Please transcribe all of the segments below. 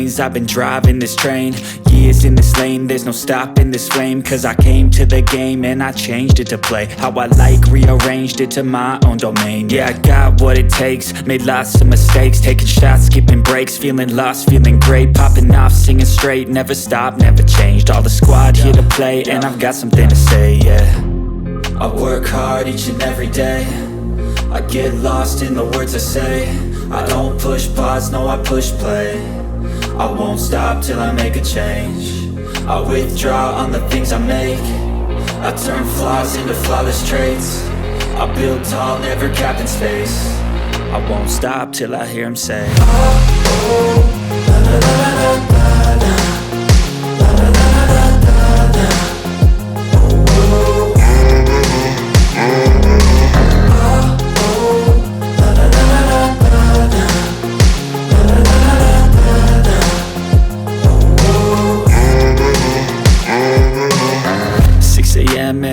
lanes. I've been driving this train, years in this lane. There's no stopping this flame, cause I came to the game and I changed it to play how I like, rearranged it to my own domain. Yeah, I got what it takes, made lots of mistakes, taking shots, skipping breaks, feeling lost, feeling great, popping off, singing straight, never stopped, never changed. All the squad here to play, and I've got something to say, yeah. I work hard each and every day, I get lost in the words I say. I don't push pause, no I push play. I won't stop till I make a change. I withdraw on the things I make. I turn flaws into flawless traits. I build tall, never capped in space. I won't stop till I hear him say, oh, oh, la la la la la la.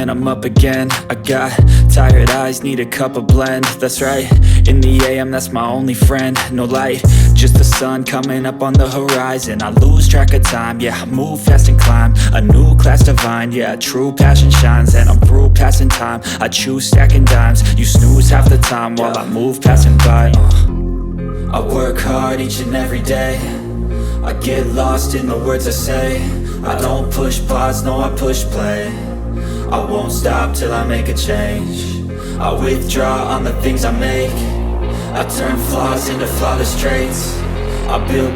And I'm up again. I got tired eyes, need a cup of blend. That's right, in the AM, that's my only friend. No light, just the sun coming up on the horizon. I lose track of time, yeah, I move fast and climb a new class divine, yeah, true passion shines. And I'm through passing time, I choose stacking dimes. You snooze half the time while I move passing by. I work hard each and every day, I get lost in the words I say. I don't push pause, no I push play. I won't stop till I make a change. I withdraw on the things I make. I turn flaws into flawless traits. I build